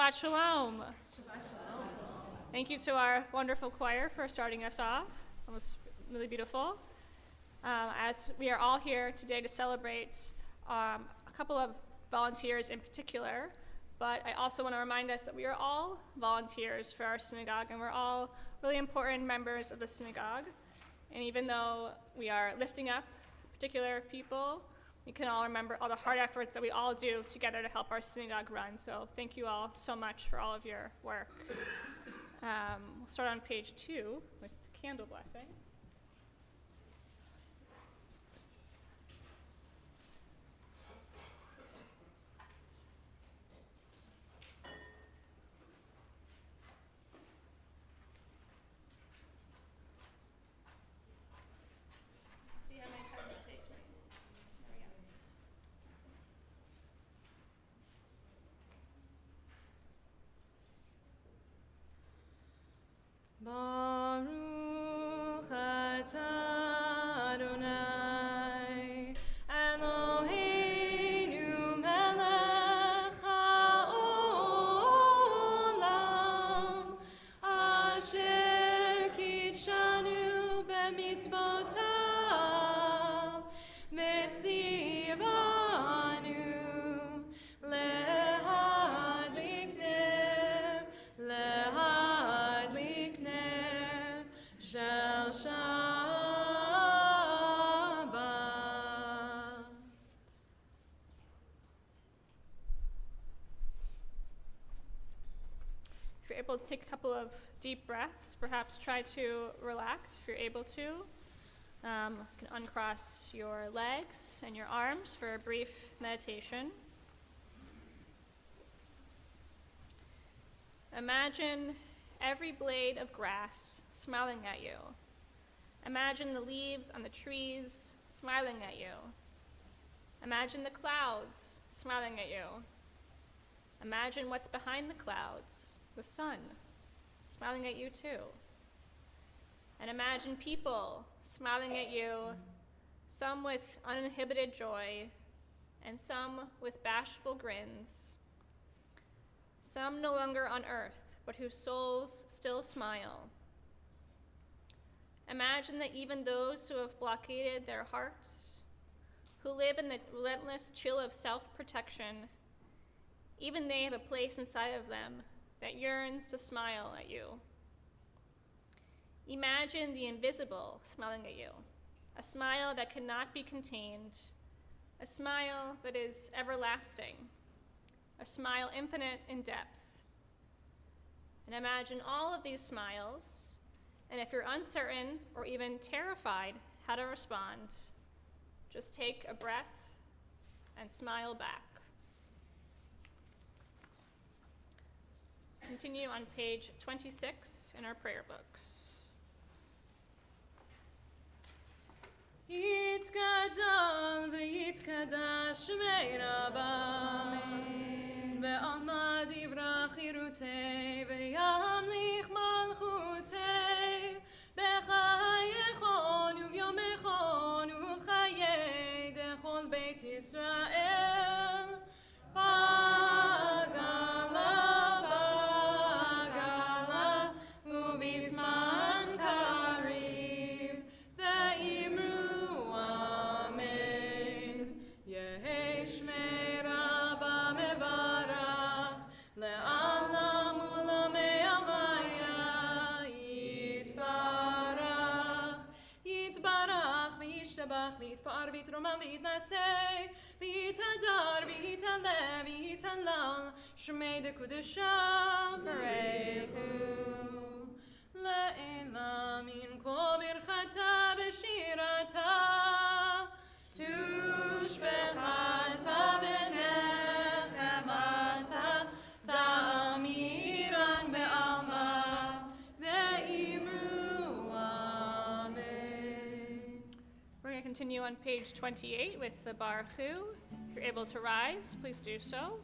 Shabbat Shalom. Shabbat Shalom. Thank you to our wonderful choir for starting us off. It was really beautiful. As we are all here today to celebrate a couple of volunteers in particular, but I also want to remind us that we are all volunteers for our synagogue, and we're all really important members of the synagogue. And even though we are lifting up particular people, we can all remember all the hard efforts that we all do together to help our synagogue run. So thank you all so much for all of your work. We'll start on page 2 with candle blessing. See how many times it takes, right? There we go. Baruch atah Adonai Eloheinu melech haolam asher kitshanu b'mitzvotav v'tzivanu lehadlik ner shel Shabbat. If you're able to take a couple of deep breaths, perhaps try to relax if you're able to. You can uncross your legs and your arms for a brief meditation. Imagine every blade of grass smiling at you. Imagine the leaves on the trees smiling at you. Imagine the clouds smiling at you. Imagine what's behind the clouds, the sun, smiling at you too. And imagine people smiling at you, some with uninhibited joy, and some with bashful grins. Some no longer on earth, but whose souls still smile. Imagine that even those who have blockaded their hearts, who live in the relentless chill of self-protection, even they have a place inside of them that yearns to smile at you. Imagine the invisible smiling at you, a smile that cannot be contained, a smile that is everlasting, a smile infinite in depth. And imagine all of these smiles, and if you're uncertain or even terrified how to respond, just take a breath and smile back. Continue on page 26 in our prayer books. Yitkadal v'yitkadash shmei Rabba ve'almad yivrach chirutei ve'yamlich malchutei b'chayechon u'vyomechon u'chayei dechol beit Yisrael bagala u'bizman kariv ve'imru amen Yehi shmei Rabba mevarach le'alam u'lamei amaya yitbarach v'yishtabach v'yitpar v'yitromam v'yitnasei v'yitadar v'yitaleh v'yitalal shmei dekudesham barechu le'elam in kol birchata b'shirata tushbechata b'nechemata ta'amiran be'alma ve'imru amen. We're going to continue on page 28 with the Baruch Hu. If you're able to rise, please do so.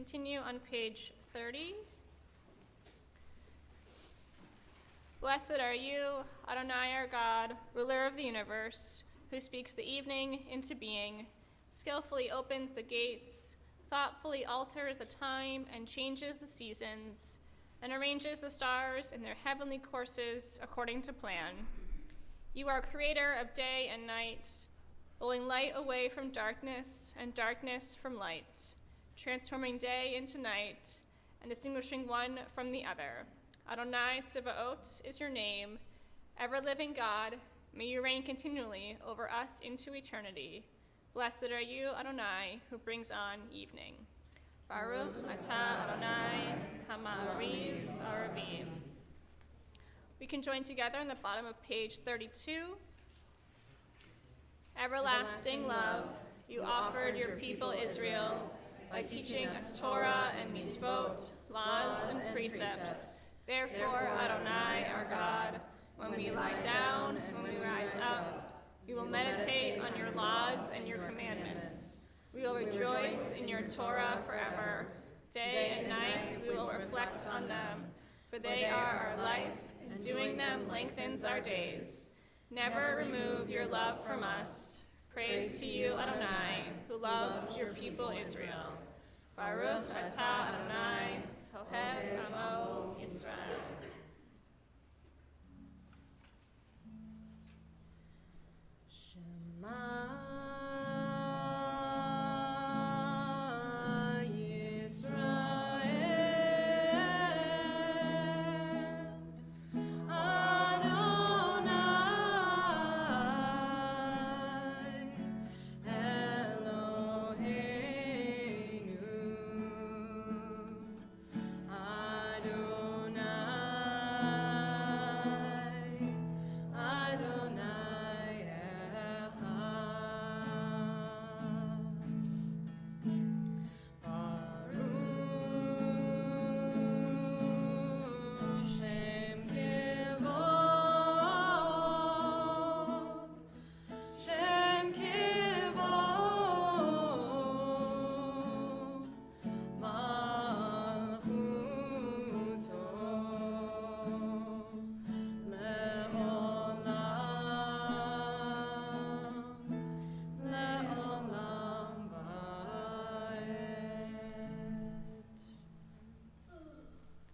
continue on page 30. Blessed are you, Adonai our God, ruler of the universe, who speaks the evening into being, skillfully opens the gates, thoughtfully alters the time and changes the seasons, and arranges the stars in their heavenly courses according to plan. You are creator of day and night, rolling light away from darkness and darkness from light, transforming day into night and distinguishing one from the other. Adonai Tzivaot is your name. Ever-living God, may you reign continually over us into eternity. Blessed are you, Adonai, who brings on evening. Baruch atah Adonai, hama'ariv arabim. We can join together on the bottom of page 32. Everlasting love, you offered your people Israel by teaching us Torah and mitzvot, laws and precepts. Therefore, Adonai, our God, when we lie down and when we rise up, we will meditate on your laws and your commandments. We will rejoice in your Torah forever. Day and night we will reflect on them, for they are our life, and doing them lengthens our days. Never remove your love from us. Praise to you, Adonai, who loves your people Israel. Baruch atah Adonai, Ohev Amo Yisrael. Shema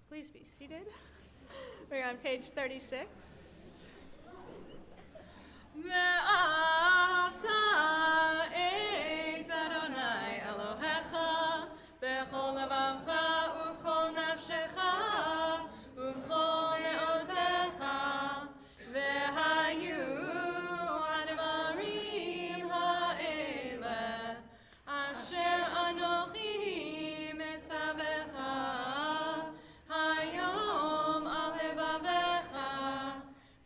Please be seated. We're on page 36. ואהבת את אדוני אלוהיך בכל לבבך ובכל נפשך ובכל מאודך, והיו הדברים האלה אשר אנוכי מצווך היום על לבבך,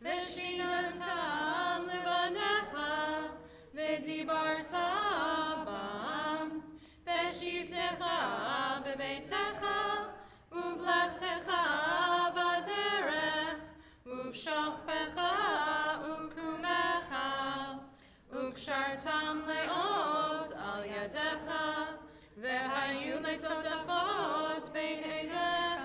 ושיננתם לבניך ודיברת בם בשבתך בביתך ובלכתך בדרך ובשוכבך ובקומך, וקשרתם לאות על ידך, והיו לטוטפות בין עיניך,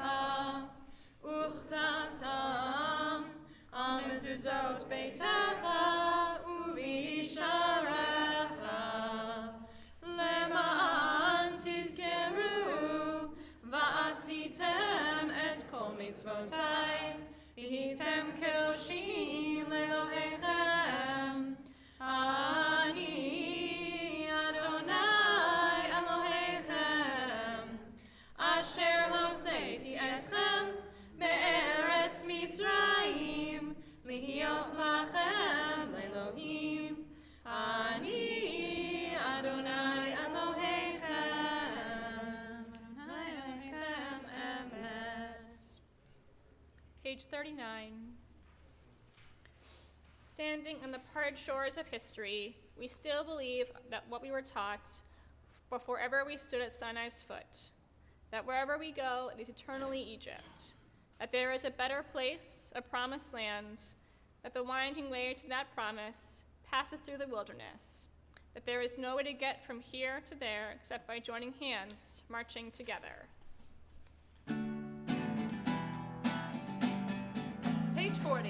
וכתבתם על מזוזות ביתך ובשעריך, למען תזכרו ועשיתם את כל מצוותיי, והייתם קדושים לאלוהיכם. אני אדוני אלוהיכם, אשר הוצאתי אתכם מארץ מצרים, להיות לכם לאלוהים. אני אדוני אלוהיכם, אדוני אלוהיכם אמת. Page 39. Standing on the parted shores of history, we still believe that what we were taught before ever we stood at Sinai's foot, that wherever we go, it is eternally Egypt, that there is a better place, a promised land, that the winding way to that promise passes through the wilderness, that there is no way to get from here to there except by joining hands, marching together. Page 40.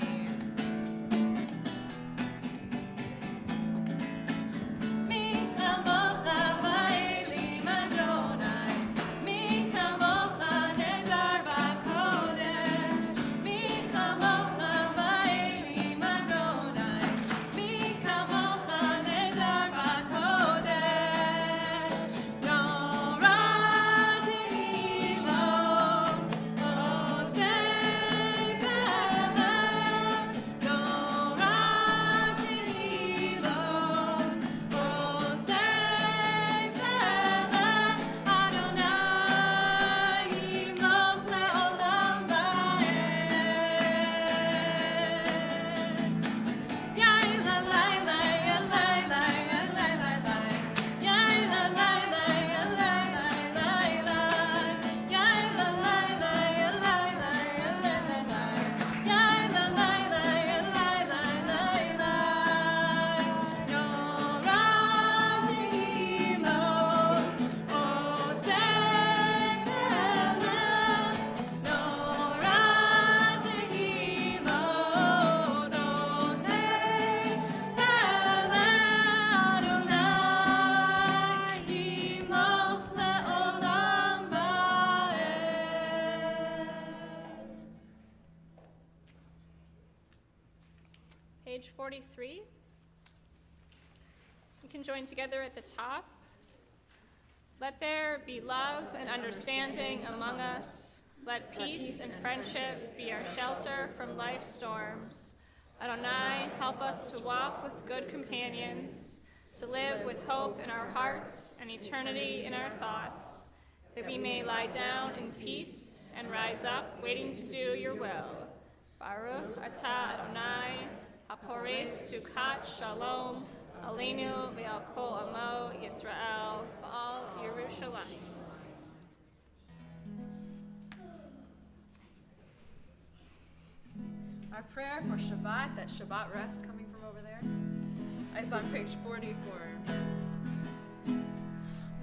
Page 43. You can join together at the top. Let there be love and understanding among us. Let peace and friendship be our shelter from life's storms. Adonai, help us to walk with good companions, to live with hope in our hearts and eternity in our thoughts, that we may lie down in peace and rise up, waiting to do your will. Baruch atah Adonai, hapores sukat shalom, aleinu ve'al kol amo Yisrael, v'al Yerushalayim. Our prayer for Shabbat, that Shabbat rest coming from over there, is on page 44.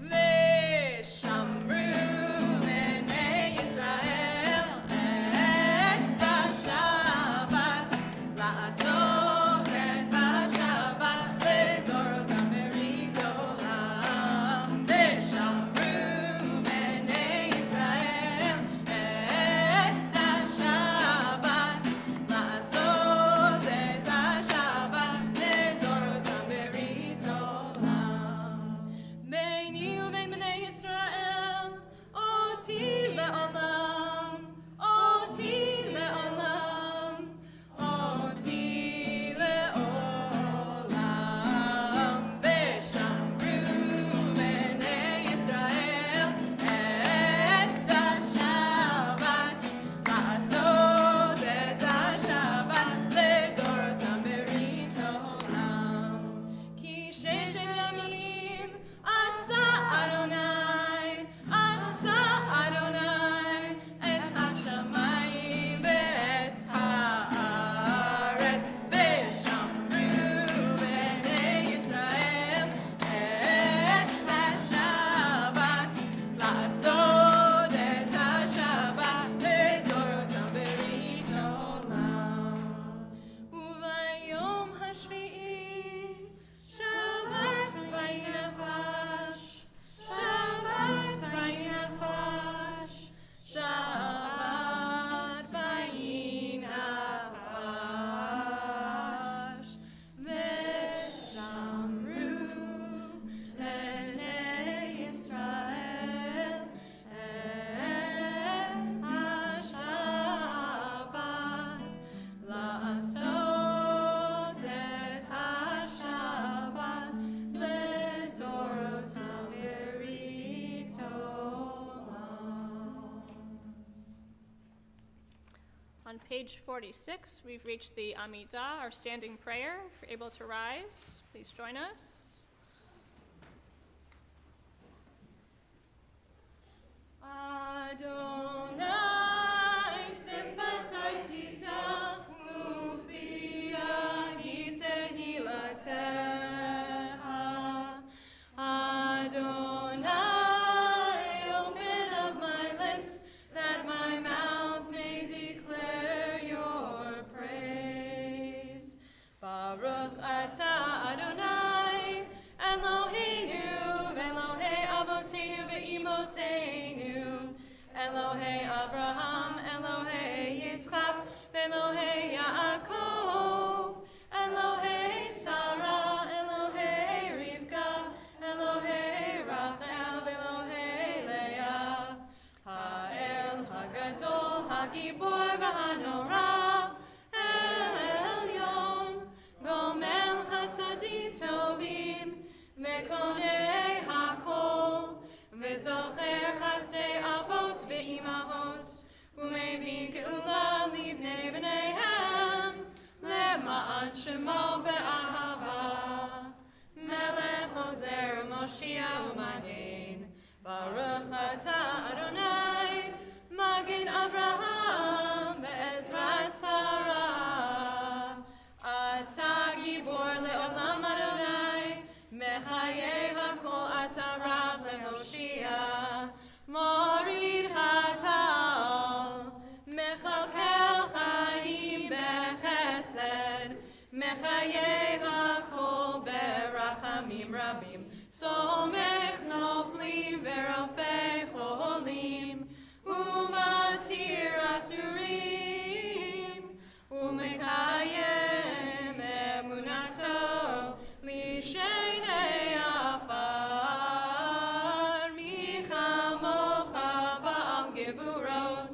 V'shamru b'nei Yisrael et Shabbat la'asot et Shabbat le'dorotam berit olam. V'shamru b'nei Yisrael et Shabbat la'asot et Shabbat le'dorotam berit olam. Beini uvein b'nei Yisrael oti le'olam, oti le'olam, oti le'olam. V'shamru b'nei Yisrael et Shabbat la'asot et Shabbat le'dorotam berit olam. Ki sheshet yamim asa Adonai, asa Adonai, et hashamayim ve'et haaretz. V'shamru b'nei Yisrael et Shabbat la'asot et Shabbat le'dorotam berit olam. Uvayom hashvi'i Shabbat vayinafash, Shabbat vayinafash, Shabbat vayinafash. V'shamru b'nei Yisrael et Shabbat la'asot et Shabbat le'dorotam berit olam. On page 46, we've reached the Amidah, our standing prayer. If you're able to rise, please join us. Adonai sifatai titach ufia gitehilatecha. avotenu, Elohei Abraham, Elohei Yitzchak, Elohei Yaakov, Elohei Sarah, Elohei Rivka, Elohei Rachel, Elohei Leah, Ha'el Hagadol, Hagibor v'Hanora, El Elyon, Gomel Chasadim Tovim, Mekonei Hakol, V'zocher Chasdei Avot V'imahot, U'mevin Geula Libnei B'neihem, Lema'an Shemo Be'ahava, Melech Ozer U'Moshiach U'Magen, Baruch Atah Adonai, Magen Abraham Be'ezrat Sarah, Atah Gibor Le'olam Adonai, Mechaye HaKol Atah Rav Le'Moshiach, Morid Chatal, Mechalkel Chaim Bechesed, Mechaye HaKol Berachamim Rabim, Somech Noflim Verofei Cholim, Umatir Asurim, Umekayem Emunato, Lishenei Afar, Michamocha Ba'al Gevurot,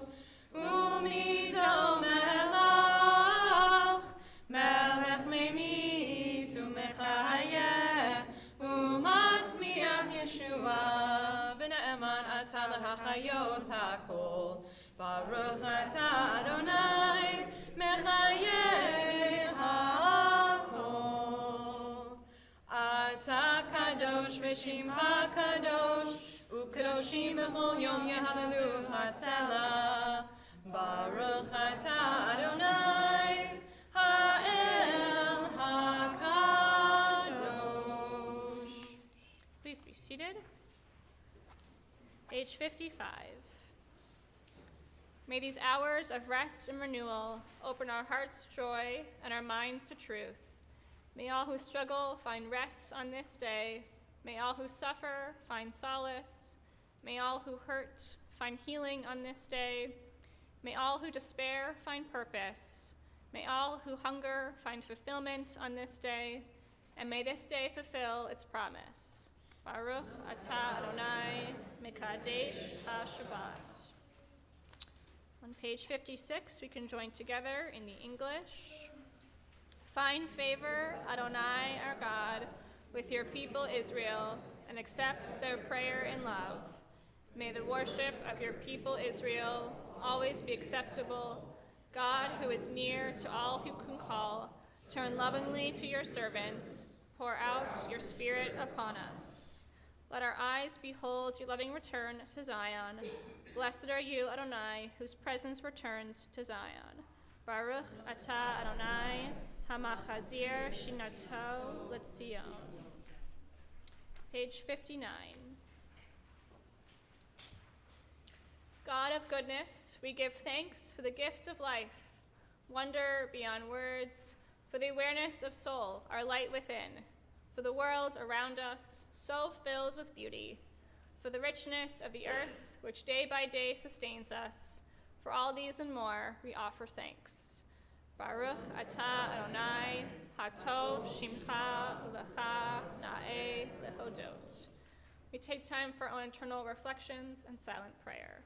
Umidom Melach, Melech Memit Umechayeh, Umatzmiach Yeshua, V'ne'eman Atah L'Hachayot HaKol, Baruch Atah Adonai, Mechayeh HaKol. Atah Kadosh V'Shimcha Kadosh, U'Kadoshim B'chol Yom Yehalelu Chasela, Baruch Atah Adonai, Ha'el HaKadosh. Please be seated. Page 55. May these hours of rest and renewal open our hearts to joy and our minds to truth. May all who struggle find rest on this day. May all who suffer find solace. May all who hurt find healing on this day. May all who despair find purpose. May all who hunger find fulfillment on this day. And may this day fulfill its promise. Baruch Atah Adonai Mekadesh HaShabbat. On page 56, we can join together in the English. Find favor, Adonai, our God, with your people Israel, and accept their prayer in love. May the worship of your people Israel always be acceptable. God, who is near to all who can call, turn lovingly to your servants. Pour out your Spirit upon us. Let our eyes behold your loving return to Zion. Blessed are you, Adonai, whose presence returns to Zion. Baruch Atah Adonai, Hamachazir Shinato Letzion. Page 59. God of goodness, we give thanks for the gift of life, wonder beyond words, for the awareness of soul, our light within, for the world around us, so filled with beauty, for the richness of the earth, which day by day sustains us. For all these and more, we offer thanks. Baruch Atah Adonai, Hatov Shimcha Ulecha Na'eh Lehodot. We take time for our own internal reflections and silent prayer.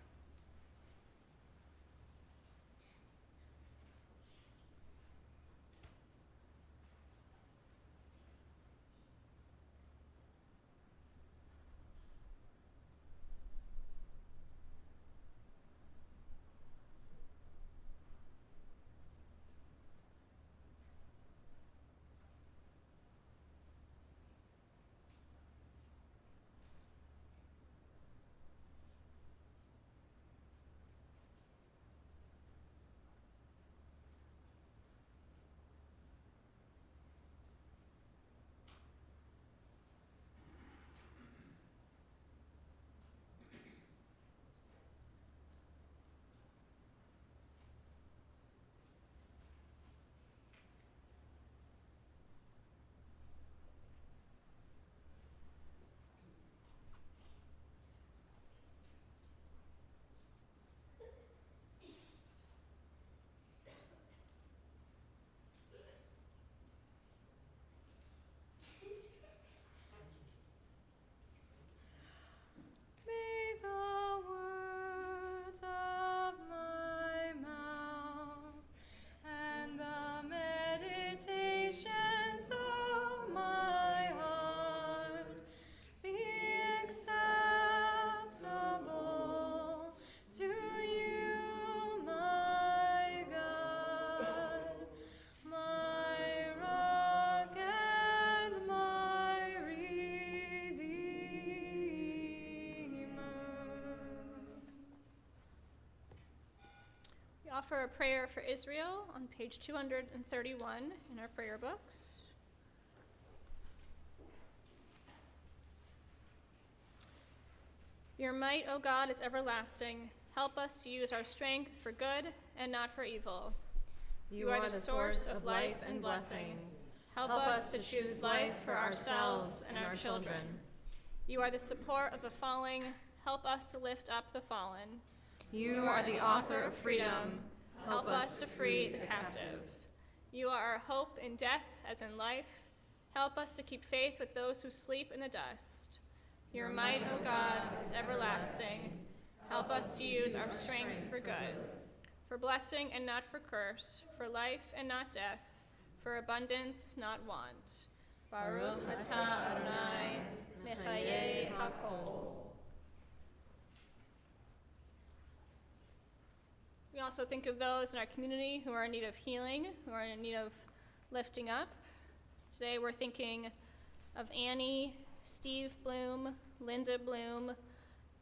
offer a prayer for Israel on page 231 in our prayer books. Your might, O God, is everlasting. Help us to use our strength for good and not for evil. You are the source of life and blessing. Help us to choose life for ourselves and our children. You are the support of the falling. Help us to lift up the fallen. You are the author of freedom. Help us to free the captive. You are our hope in death as in life. Help us to keep faith with those who sleep in the dust. Your might, O God, is everlasting. Help us to use our strength for good, for blessing and not for curse, for life and not death, for abundance, not want. Baruch atah Adonai, mechayeh hakol. We also think of those in our community who are in need of healing, who are in need of lifting up. Today we're thinking of Annie, Steve Bloom, Linda Bloom,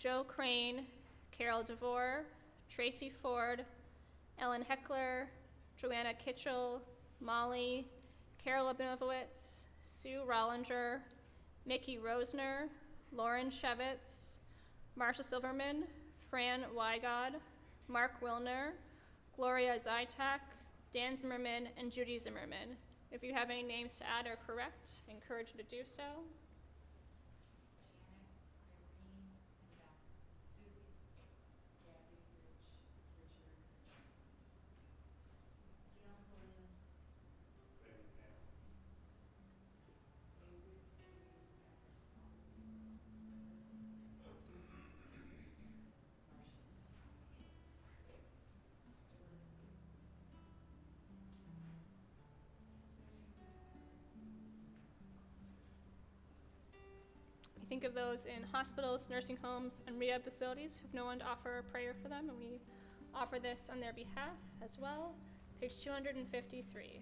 Joe Crane, Carol DeVore, Tracy Ford, Ellen Heckler, Joanna Kitchell, Molly, Carol Abinovitz, Sue Rollinger, Mickey Rosner, Lauren Shevitz, Marsha Silverman, Fran Wygod, Mark Wilner, Gloria Zytak, Dan Zimmerman, and Judy Zimmerman. If you have any names to add or correct, I encourage you to do so. Think of those in hospitals, nursing homes, and rehab facilities who have no one to offer a prayer for them, and we offer this on their behalf as well. Page 253.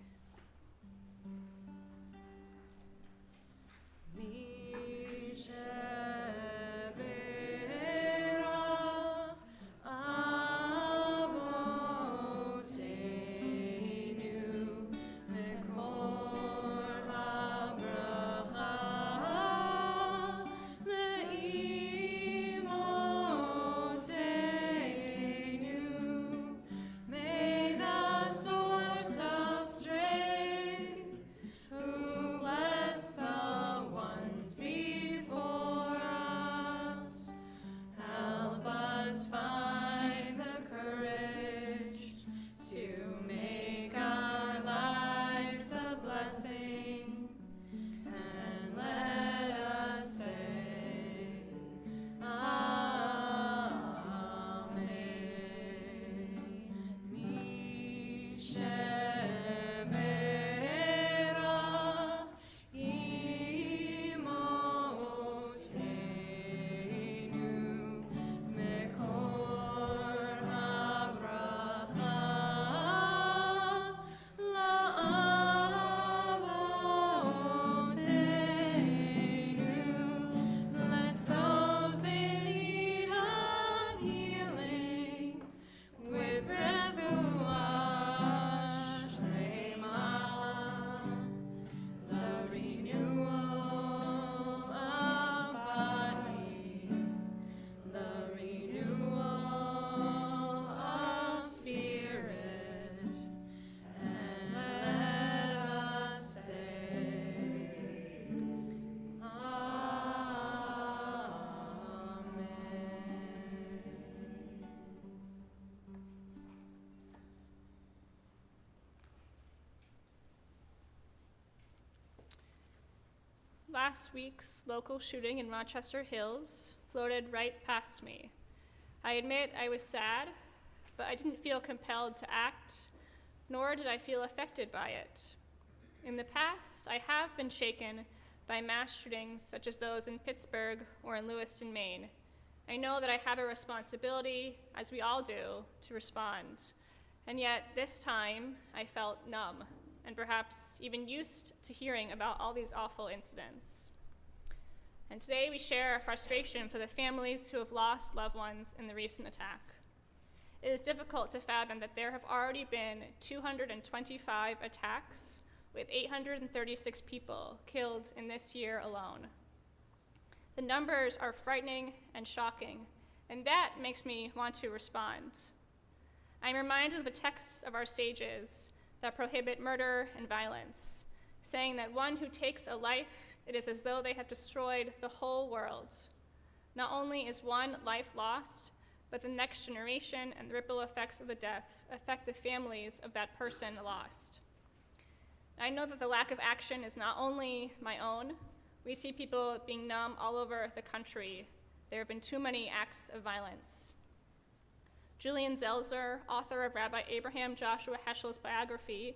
Last week's local shooting in Rochester Hills floated right past me. I admit I was sad, but I didn't feel compelled to act, nor did I feel affected by it. In the past, I have been shaken by mass shootings such as those in Pittsburgh or in Lewiston, Maine. I know that I have a responsibility, as we all do, to respond. And yet, this time, I felt numb, and perhaps even used to hearing about all these awful incidents. And today we share our frustration for the families who have lost loved ones in the recent attack. it is difficult to fathom that there have already been 225 attacks with 836 people killed in this year alone. The numbers are frightening and shocking, and that makes me want to respond. I'm reminded of the texts of our sages that prohibit murder and violence, saying that one who takes a life, it is as though they have destroyed the whole world. Not only is one life lost, but the next generation and the ripple effects of the death affect the families of that person lost. I know that the lack of action is not only my own. We see people being numb all over the country. There have been too many acts of violence. Julian Zelzer, author of Rabbi Abraham Joshua Heschel's biography,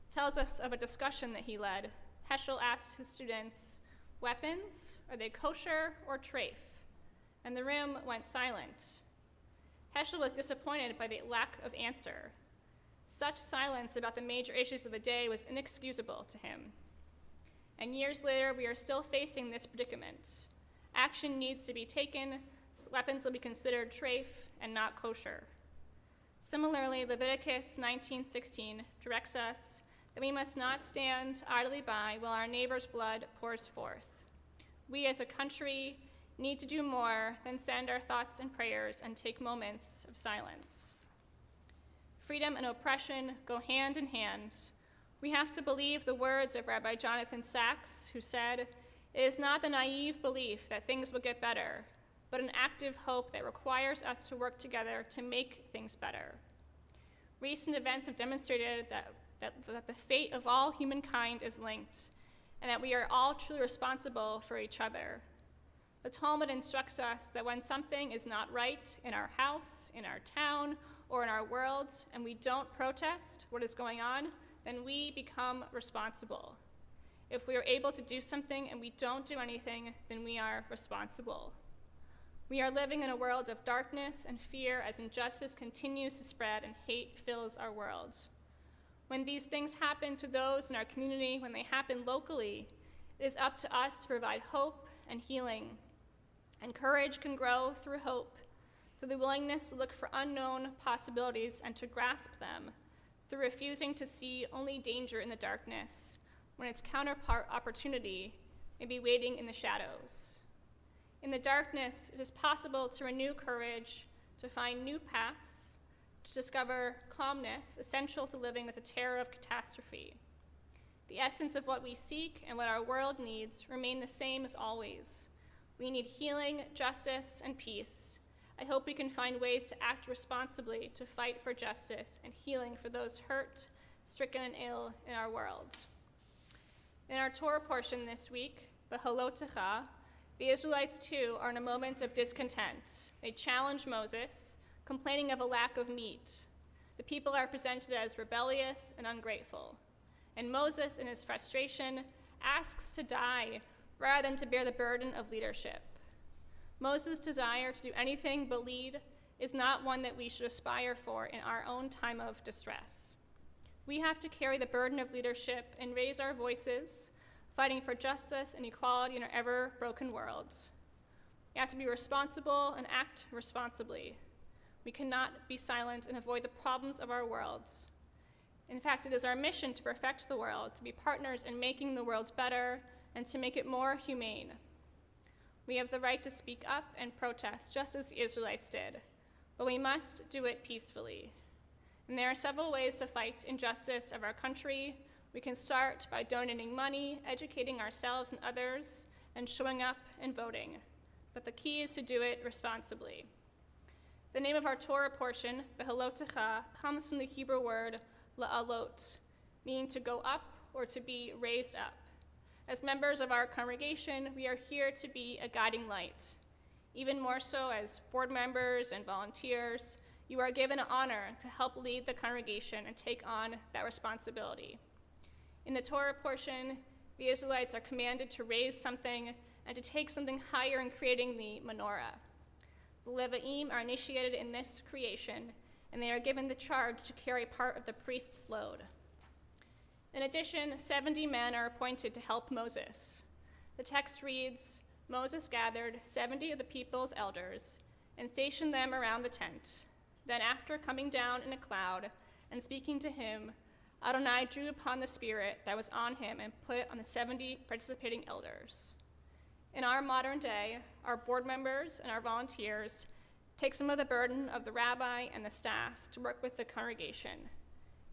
tells us of a discussion that he led. Heschel asked his students, "Weapons, are they kosher or treif?" And the room went silent. Heschel was disappointed by the lack of answer. Such silence about the major issues of the day was inexcusable to him. And years later, we are still facing this predicament. Action needs to be taken. Weapons will be considered treif and not kosher. Similarly, Leviticus 19:16 directs us that we must not stand idly by while our neighbor's blood pours forth. We as a country need to do more than send our thoughts and prayers and take moments of silence. Freedom and oppression go hand in hand. We have to believe the words of Rabbi Jonathan Sachs, who said, "It is not the naive belief that things will get better, but an active hope that requires us to work together to make things better." Recent events have demonstrated that the fate of all humankind is linked, and that we are all truly responsible for each other. The Talmud instructs us that when something is not right in our house, in our town, or in our world, and we don't protest what is going on, then we become responsible. If we are able to do something and we don't do anything, then we are responsible. We are living in a world of darkness and fear as injustice continues to spread and hate fills our world. When these things happen to those in our community, when they happen locally, it is up to us to provide hope and healing. And courage can grow through hope, through the willingness to look for unknown possibilities and to grasp them, through refusing to see only danger in the darkness, when its counterpart opportunity may be waiting in the shadows. In the darkness, it is possible to renew courage, to find new paths, to discover calmness essential to living with the terror of catastrophe. The essence of what we seek and what our world needs remain the same as always. We need healing, justice, and peace. I hope we can find ways to act responsibly to fight for justice and healing for those hurt, stricken, and ill in our world. In our Torah portion this week, Behalotecha, the Israelites too are in a moment of discontent. They challenge Moses, complaining of a lack of meat. The people are presented as rebellious and ungrateful. And Moses, in his frustration, asks to die rather than to bear the burden of leadership. Moses' desire to do anything but lead is not one that we should aspire for in our own time of distress. We have to carry the burden of leadership and raise our voices, fighting for justice and equality in our ever-broken world. We have to be responsible and act responsibly. We cannot be silent and avoid the problems of our world. In fact, it is our mission to perfect the world, to be partners in making the world better, and to make it more humane. We have the right to speak up and protest, just as the Israelites did, but we must do it peacefully. And there are several ways to fight injustice of our country. We can start by donating money, educating ourselves and others, and showing up and voting. But the key is to do it responsibly. The name of our Torah portion, Behalotecha, comes from the Hebrew word la'alot, meaning to go up or to be raised up. As members of our congregation, we are here to be a guiding light. Even more so as board members and volunteers, you are given an honor to help lead the congregation and take on that responsibility. In the Torah portion, the Israelites are commanded to raise something and to take something higher in creating the menorah. The Levi'im are initiated in this creation, and they are given the charge to carry part of the priest's load. In addition, 70 men are appointed to help Moses. The text reads, "Moses gathered 70 of the people's elders and stationed them around the tent. Then after coming down in a cloud and speaking to him, Adonai drew upon the Spirit that was on him and put it on the 70 participating elders. In our modern day, our board members and our volunteers take some of the burden of the rabbi and the staff to work with the congregation.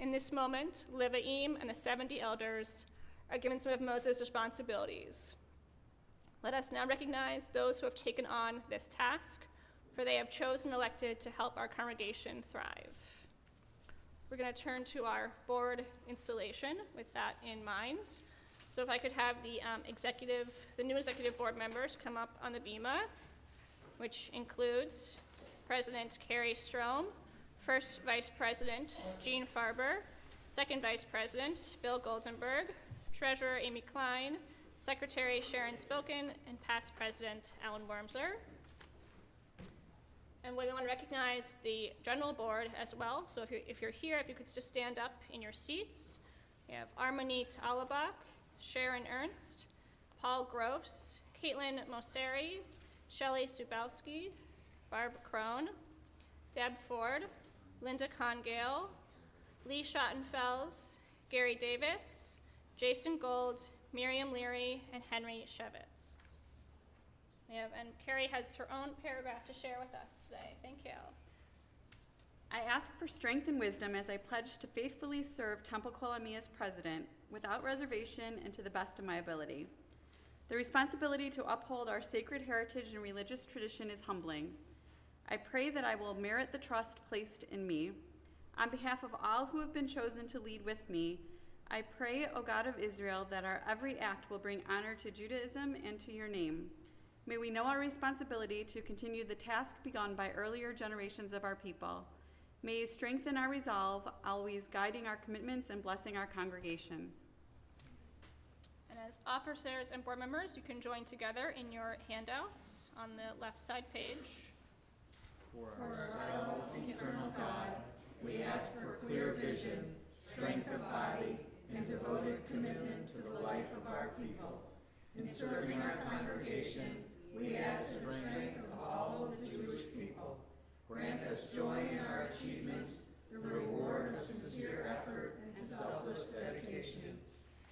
In this moment, Levi'im and the 70 elders are given some of Moses' responsibilities. Let us now recognize those who have taken on this task, for they have chosen and elected to help our congregation thrive. We're going to turn to our board installation with that in mind. So if I could have the new executive board members come up on the bima, which includes President Carrie Strom, First Vice President Jean Farber, Second Vice President Bill Goldenberg, Treasurer Amy Klein, Secretary Sharon Spilkin, and past President Alan Wormser. And we want to recognize the general board as well. So if you're here, if you could just stand up in your seats. We have Armonit Alabak, Sharon Ernst, Paul Gross, Caitlin Mosseri, Shelley Subowski, Barb Crone, Deb Ford, Linda Congale, Lee Schottenfels, Gary Davis, Jason Gold, Miriam Leary, and Henry Shevitz. And Carrie has her own paragraph to share with us today. Thank you. I ask for strength and wisdom as I pledge to faithfully serve Temple Kol Ami as president, without reservation and to the best of my ability. The responsibility to uphold our sacred heritage and religious tradition is humbling. I pray that I will merit the trust placed in me. On behalf of all who have been chosen to lead with me, I pray, O God of Israel, that our every act will bring honor to Judaism and to your name. May we know our responsibility to continue the task begun by earlier generations of our people. May you strengthen our resolve, always guiding our commitments and blessing our congregation. And as officers and board members, you can join together in your handouts on the left side page. For ourselves, eternal God, we ask for clear vision, strength of body, and devoted commitment to the life of our people. In serving our congregation, we add to the strength of all of the Jewish people. Grant us joy in our achievements, the reward of sincere effort and selfless dedication.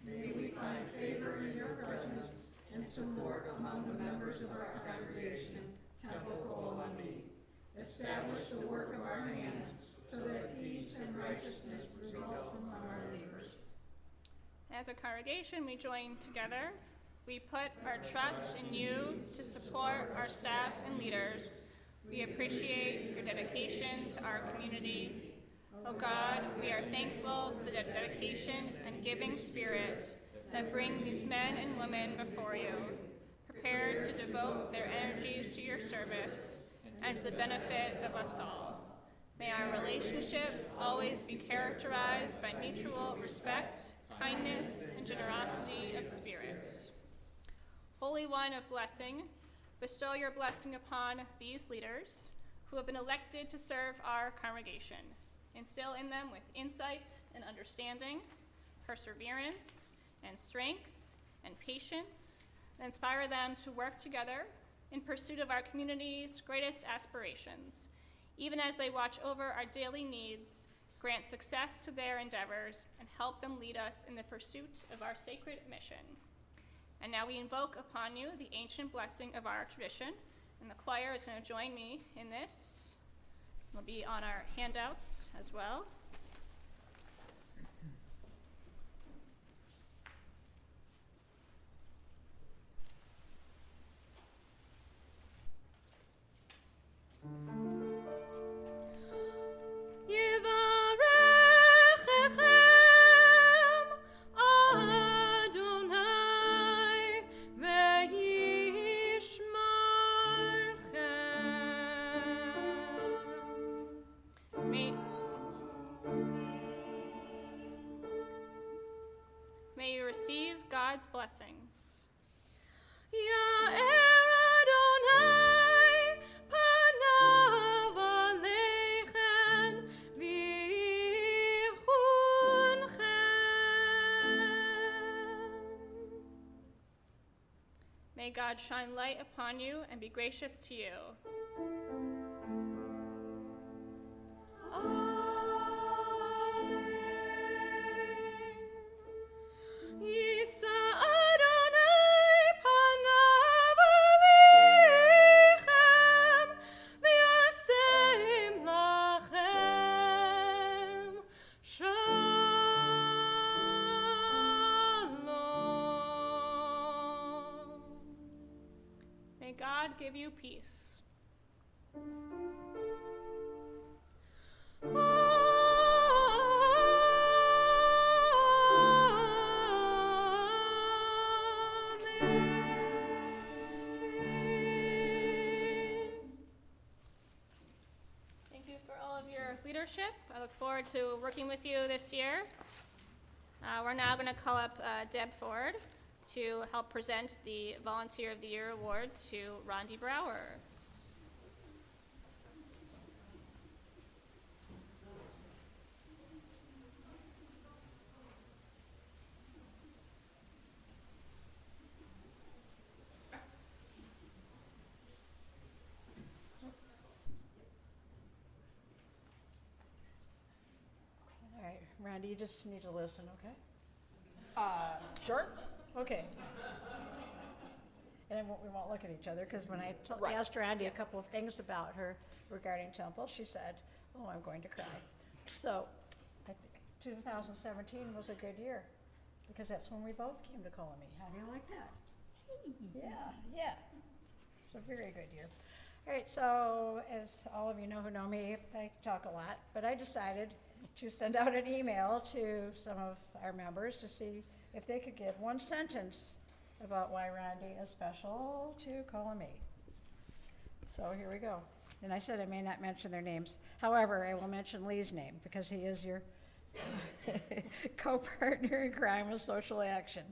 May we find favor in your presence and support among the members of our congregation, Temple Kol Ami. Establish the work of our hands so that peace and righteousness result from our labors. As a congregation, we join together. We put our trust in you to support our staff and leaders. We appreciate your dedication to our community. Oh God, we are thankful for the dedication and giving spirit that bring these men and women before you, prepared to devote their energies to your service and to the benefit of us all. May our relationship always be characterized by mutual respect, kindness, and generosity of spirit. Holy One of blessing, bestow your blessing upon these leaders who have been elected to serve our congregation. Instill in them with insight and understanding, perseverance and strength and patience, and inspire them to work together in pursuit of our community's greatest aspirations. Even as they watch over our daily needs, grant success to their endeavors and help them lead us in the pursuit of our sacred mission. And now we invoke upon you the ancient blessing of our tradition, and the choir is going to join me in this. It'll be on our handouts as well. May you receive God's blessings. May God shine light upon you and be gracious to you. give you peace. Thank you for all of your leadership. I look forward to working with you this year. We're now going to call up Deb Ford to help present the Volunteer of the Year award to Rondi Brower. All right, Randy, you just need to listen, okay? Sure. Okay. And we won't look at each other, because when I asked Randy a couple of things about her regarding Temple, she said, "Oh, I'm going to cry." So I think 2017 was a good year, because that's when we both came to Colony. How do you like that? Hey. Yeah. It's a very good year. All right, so as all of you know who know me, I talk a lot, but I decided to send out an email to some of our members to see if they could give one sentence about why Randy is special to Colony. So here we go. And I said I may not mention their names. However, I will mention Lee's name because he is your co-partner in crime with social action.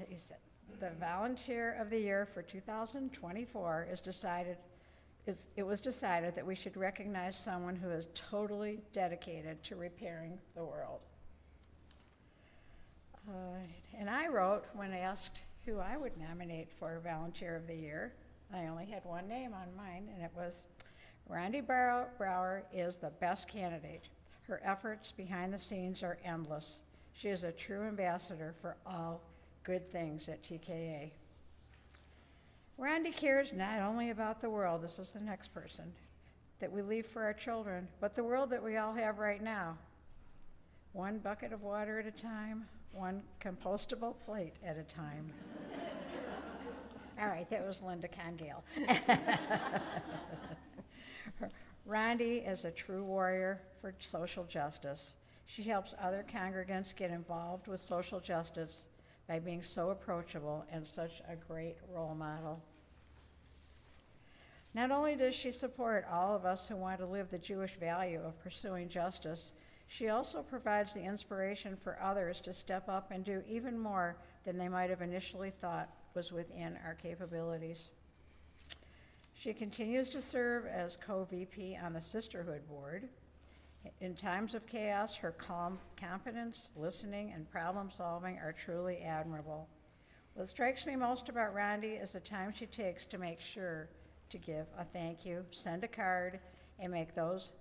He said, the Volunteer of the Year for 2024 it was decided that we should recognize someone who is totally dedicated to repairing the world. And I wrote, when asked who I would nominate for Volunteer of the Year, I only had one name on mine, and it was Rondi Brower is the best candidate. Her efforts behind the scenes are endless. She is a true ambassador for all good things at TKA. Rondi cares not only about the world, this is the next person, that we leave for our children, but the world that we all have right now. One bucket of water at a time, one compostable plate at a time. All right, that was Linda Congale. Rondi is a true warrior for social justice. She helps other congregants get involved with social justice by being so approachable and such a great role model. Not only does she support all of us who want to live the Jewish value of pursuing justice, she also provides the inspiration for others to step up and do even more than they might have initially thought was within our capabilities. She continues to serve as co-VP on the Sisterhood Board. In times of chaos, her calm competence, listening, and problem solving are truly admirable. What strikes me most about Rondi is the time she takes to make sure to give a thank you, send a card, and make those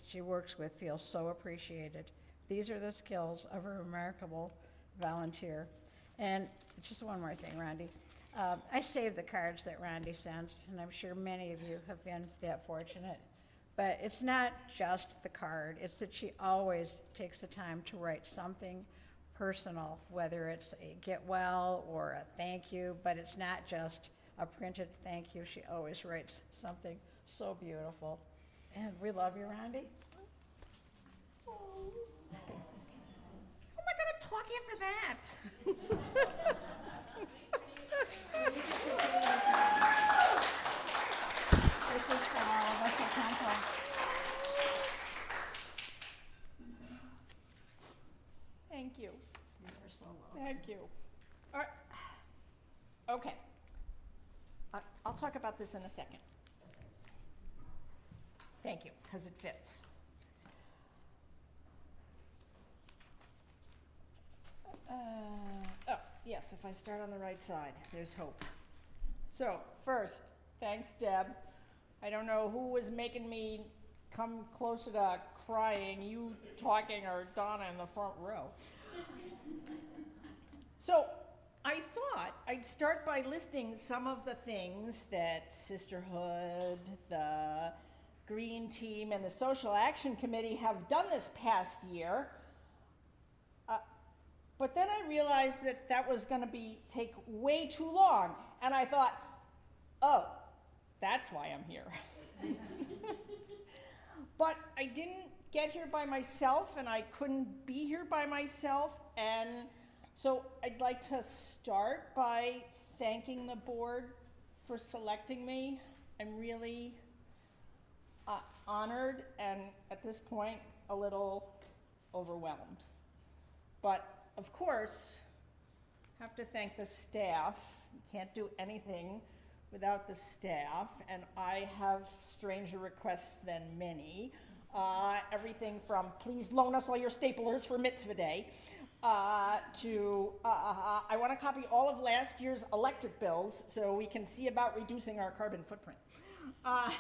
she works with feel so appreciated. These are the skills of a remarkable volunteer. And just one more thing, Rondi. I save the cards that Rondi sends, and I'm sure many of you have been that fortunate. But it's not just the card, it's that she always takes the time to write something personal, whether it's a get well or a thank you, but it's not just a printed thank you. She always writes something so beautiful. And we love you, Rondi. Oh. How am I going to talk after that? This is for all of us at Temple. Thank you. You're so welcome. Thank you. All right. Okay. I'll talk about this in a second. Thank you, because it fits. Oh, yes, if I start on the right side, there's hope. So, first, thanks, Deb. I don't know who was making me come closer to crying, you talking or Donna in the front row. So, I thought I'd start by listing some of the things that Sisterhood, the Green Team, and the Social Action Committee have done this past year. But then I realized that was going to take way too long, and I thought, Oh, that's why I'm here. But I didn't get here by myself, and I couldn't be here by myself, and so I'd like to start by thanking the board for selecting me. I'm really honored, and at this point, a little overwhelmed. But of course, have to thank the staff. You can't do anything without the staff, and I have stranger requests than many. Everything from please loan us all your staplers for mitzvah day, to I want to copy all of last year's electric bills so we can see about reducing our carbon footprint. I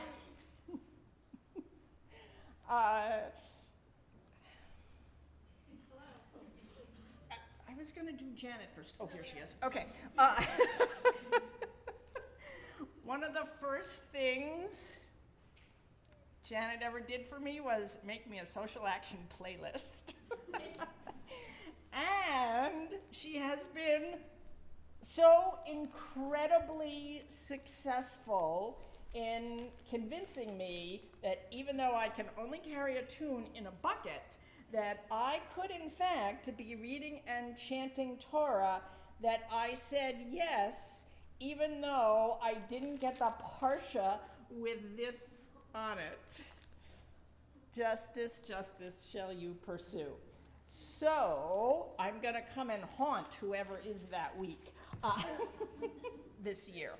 was going to do Janet first. Oh, here she is. Okay. One of the first things Janet ever did for me was make me a social action playlist. And she has been so incredibly successful in convincing me that even though I can only carry a tune in a bucket, that I could in fact be reading and chanting Torah, that I said yes, even though I didn't get the parsha with this on it. Justice, justice shall you pursue. So I'm going to come and haunt whoever is that week this year.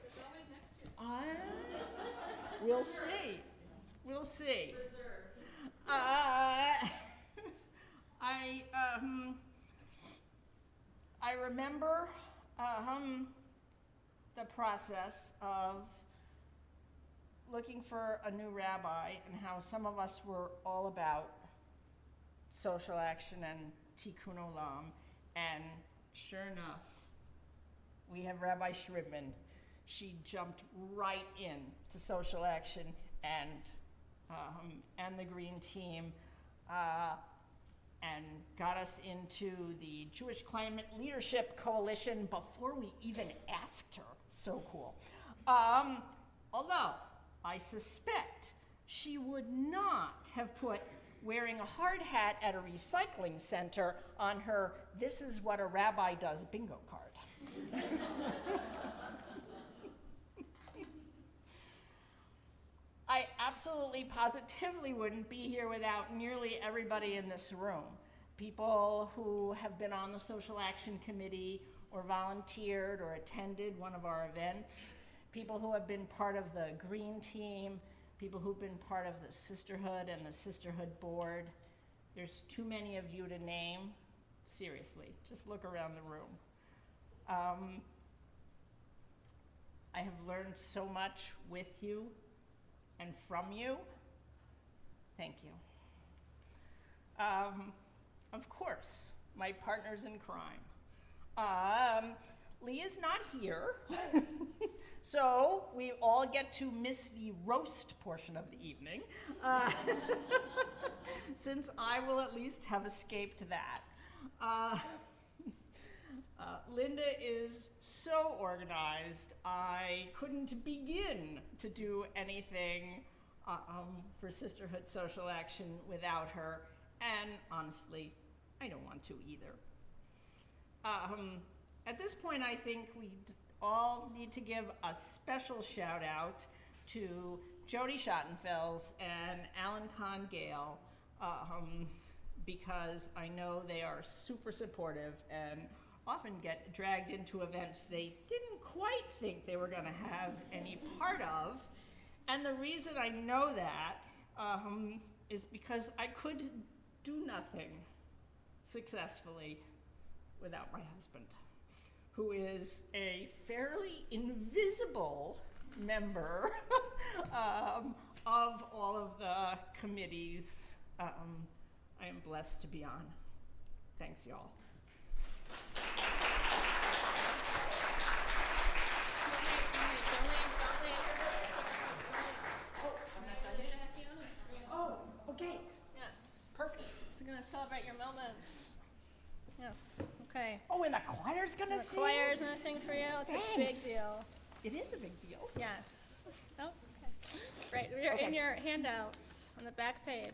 We'll see. We'll see. I remember the process of looking for a new rabbi and how some of us were all about social action and tikkun olam, and sure enough, we have Rabbi Shribman. She jumped right in to social action and the Green Team, and got us into the Jewish Climate Leadership Coalition before we even asked her. So cool. Although I suspect she would not have put wearing a hard hat at a recycling center on her "This is what a rabbi does" bingo card. I absolutely positively wouldn't be here without nearly everybody in this room. People who have been on the Social Action Committee or volunteered or attended one of our events, people who have been part of the Green Team, people who've been part of the Sisterhood and the Sisterhood Board. There's too many of you to name. Seriously, just look around the room. I have learned so much with you and from you. Thank you. Of course, my partners in crime. Leah's not here, so we all get to miss the roast portion of the evening, since I will at least have escaped that. Linda is so organized, I couldn't begin to do anything for Sisterhood Social Action without her, and honestly, I don't want to either. At this point, I think we all need to give a special shout out to Jody Schottenfels and Alan Kahn Gale, because I know they are super supportive and often get dragged into events they didn't quite think they were going to have any part of. And the reason I know that is because I could do nothing successful without my husband, who is a fairly invisible member of all of the committees I am blessed to be on. Thanks, y'all. Oh, okay. Yes. Perfect. So we're going to celebrate your moment. Yes. Okay. Oh, and the choir's gonna The sing? choir's going to sing for you. It's a big Thanks. deal. It is a big deal. Yes. Oh, okay. Right, we are in Okay. your handouts on the back page.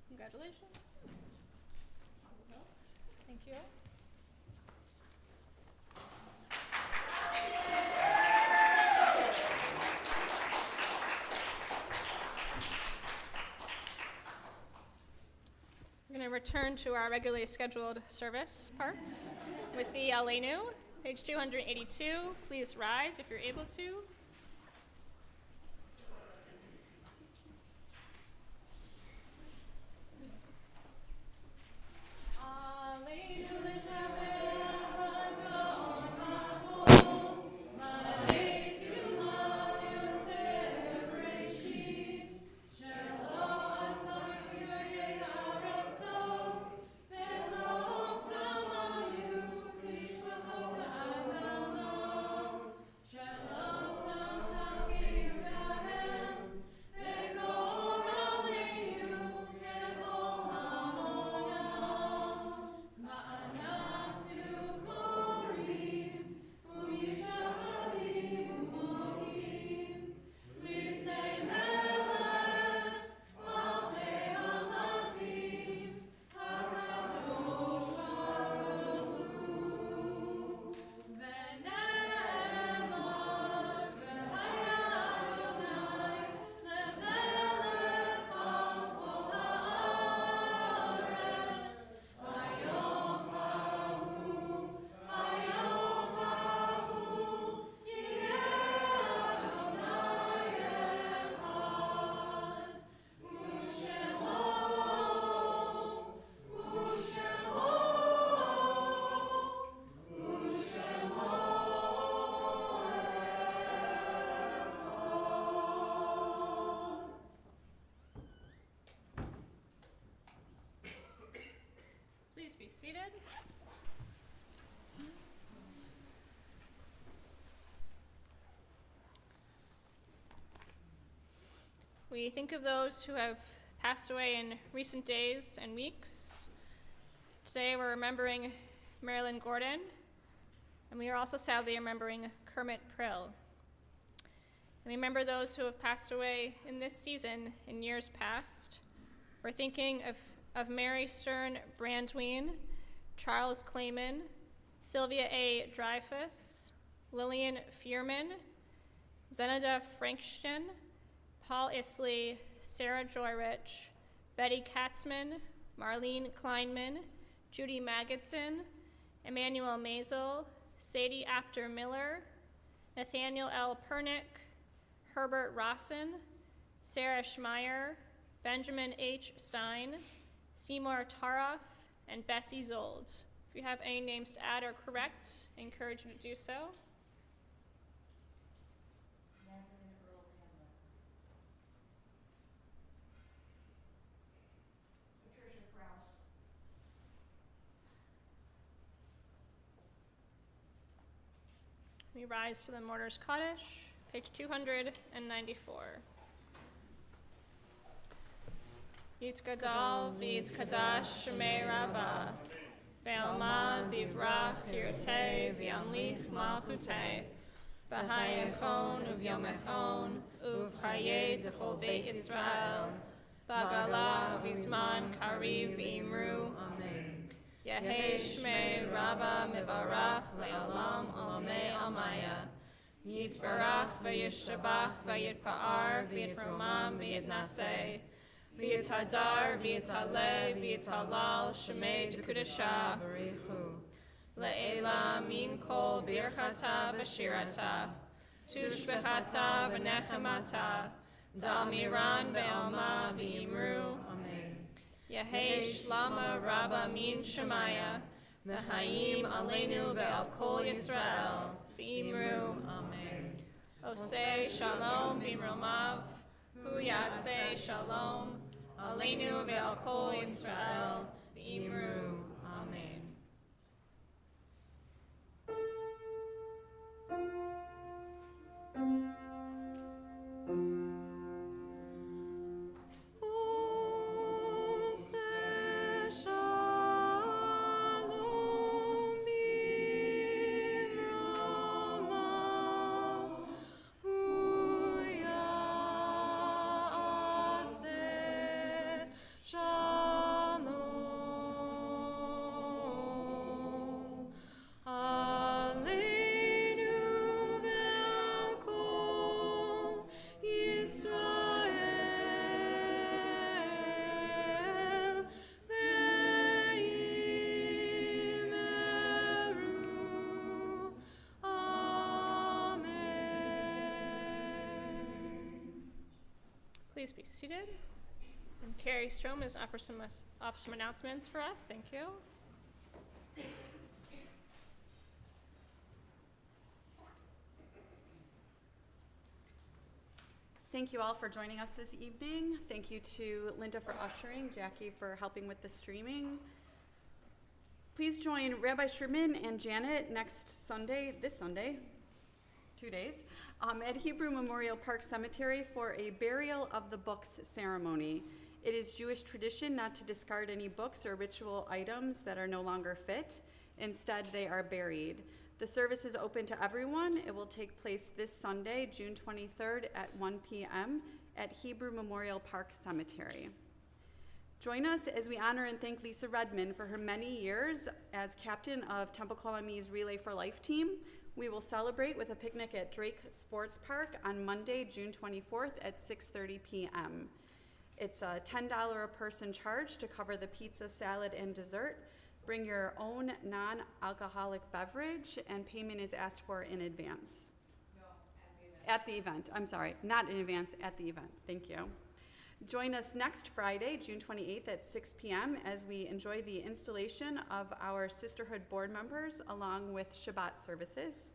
Congratulations. Thank you. We're going to return to our regularly scheduled service parts with the Aleinu, page 282. Please rise if you're able to. Please be seated. We think of those who have passed away in recent days and weeks. Today we're remembering Marilyn Gordon, and we are also sadly remembering Kermit Prill. And we remember those who have passed away in this season in years past. We're thinking of Mary Stern Brandween, Charles Clayman, Sylvia A. Dreyfus, Lillian Fierman, Zenada Frankston, Paul Isley, Sarah Joyrich, Betty Katzman, Marlene Kleinman, Judy Magidson, Emmanuel Mazel, Sadie Apter Miller, Nathaniel L. Pernick, Herbert Rossen, Sarah Schmeier, Benjamin H. Stein, Seymour Taroff, and Bessie Zold. If you have any names to add or correct, I encourage you to do so. We rise for the Mourner's Kaddish, page 294. Yitz Gadal, V'yitz Kadash, Shemei Rabbah. Be'alma divrach hirtei v'yamlich malchutei. B'hayachon uv'yomechon uv'chayei d'chol beit Yisrael. Bagala v'zman kariv v'imru. Amen. Yehei shmei Rabba mevarach le'olam olamei almaya. Yitbarach v'yishtabach v'yitpa'ar v'yitromam v'yitnaseh. V'yithadar v'yitale v'yithalal shemei d'kudashah. Barichu. Le'ela min kol birchata b'shirata. Tushbechata b'nechemata. Da'amiran be'alma v'imru. Amen. Yehei shlama rabba min shemaya. V'chaim aleinu ve'al kol Yisrael. V'imru. Amen. Oseh shalom b'imromav. Hu yaseh shalom. Aleinu ve'al kol Yisrael. V'imru. Amen. Please be seated. And Carrie Strom is offer some announcements for us. Thank you. Thank you all for joining us this evening. Thank you to Linda for ushering, Jackie for helping with the streaming. Please join Rabbi Sherman and Janet this Sunday, 2 days, at Hebrew Memorial Park Cemetery for a Burial of the Books ceremony. It is Jewish tradition not to discard any books or ritual items that are no longer fit. Instead, they are buried. The service is open to everyone. It will take place this Sunday, June 23rd at 1 p.m. at Hebrew Memorial Park Cemetery. Join us as we honor and thank Lisa Redmond for her many years as captain of Temple Kolami's Relay for Life team. We will celebrate with a picnic at Drake Sports Park on Monday, June 24th at 6:30 p.m. It's a $10 a person charge to cover the pizza, salad, and dessert. Bring your own non-alcoholic beverage, and payment is asked for in advance. At the event. I'm sorry, not in advance, at the event. Thank you. Join us next Friday, June 28th at 6 p.m. as we enjoy the installation of our Sisterhood board members along with Shabbat services.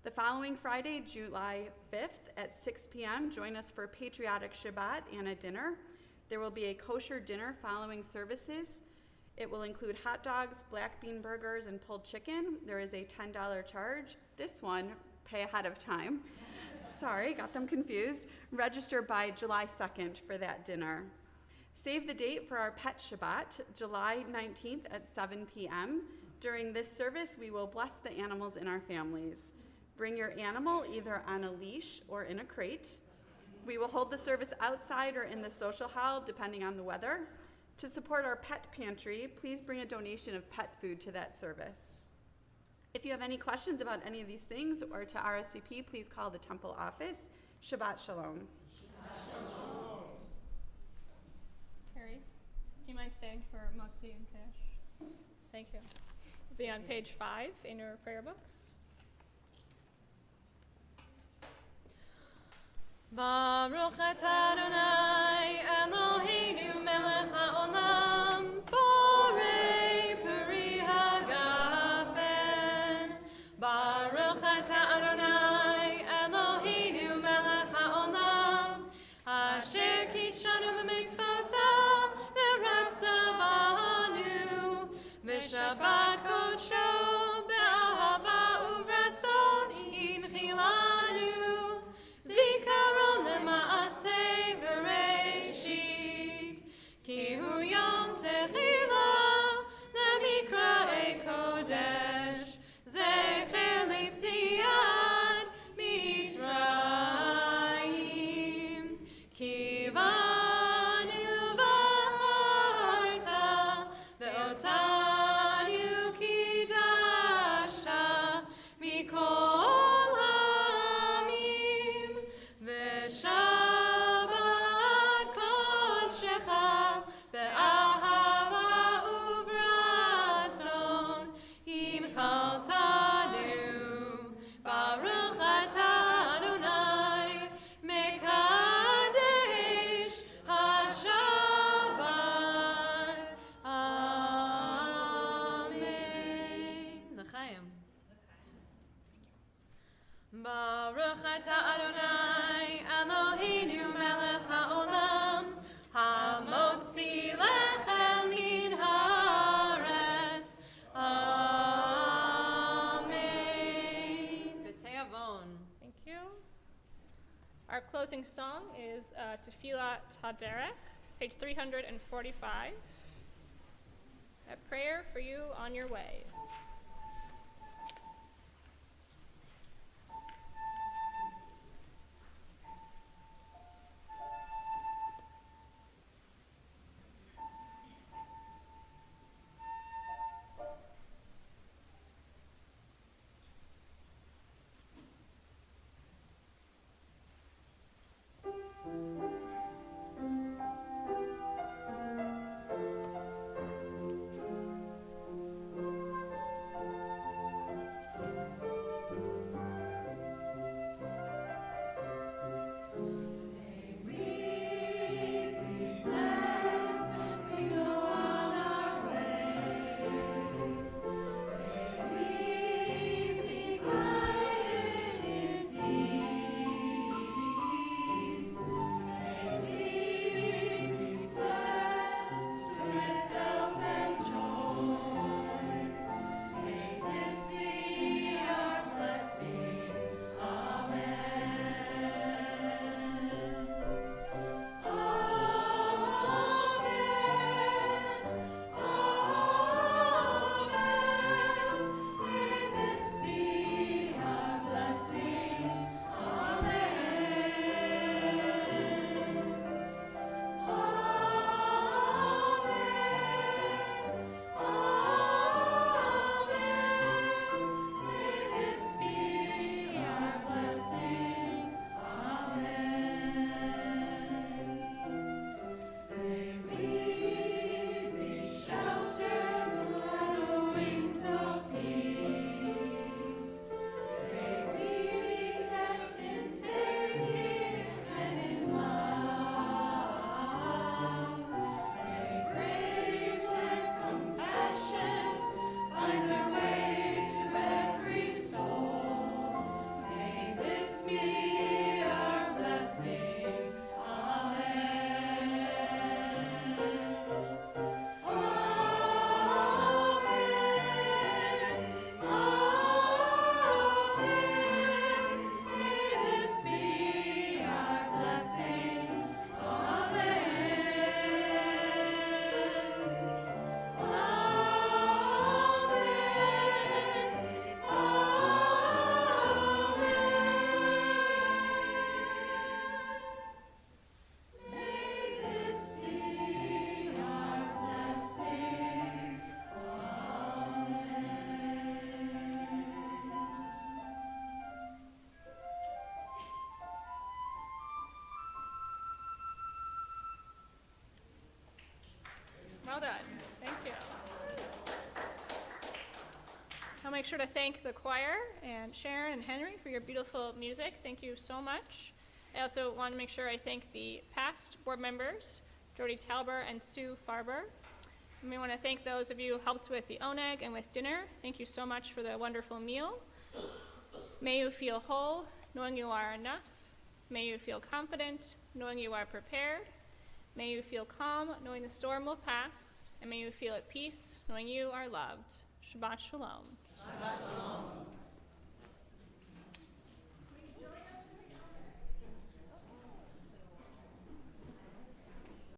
The following Friday, July 5th at 6 p.m., join us for Patriotic Shabbat and a dinner. There will be a kosher dinner following services. It will include hot dogs, black bean burgers, and pulled chicken. There is a $10 charge. This one, pay ahead of time. Sorry, got them confused. Register by July 2nd for that dinner. Save the date for our Pet Shabbat, July 19th at 7 p.m. During this service, we will bless the animals in our families. Bring your animal either on a leash or in a crate. We will hold the service outside or in the social hall, depending on the weather. To support our pet pantry, please bring a donation of pet food to that service. If you have any questions about any of these things or to RSVP, please call the temple office. Shabbat Shalom. Carrie, do you mind staying for Motzi and Tish? Thank you. We'll be on page 5 in your prayer books. Baruch atah Adonai Eloheinu melech haolam borei peri hagafen. Baruch atah Adonai Eloheinu melech haolam asher kitshanu b'mitzvotav v'ratza banu v'shabbat kodsho be'ahava uvratzon inchilanu zikaron lema'aseh closing song is Tefillah Taderech, page 345. A prayer for you on your way. Well done. Thank you. I'll make sure to thank the choir and Sharon and Henry for your beautiful music. Thank you so much. I also want to make sure I thank the past board members, Jody Talber and Sue Farber. I want to thank those of you who helped with the oneg and with dinner. Thank you so much for the wonderful meal. May you feel whole, knowing you are enough. May you feel confident, knowing you are prepared. May you feel calm, knowing the storm will pass. And may you feel at peace, knowing you are loved. Shabbat shalom. Shabbat shalom.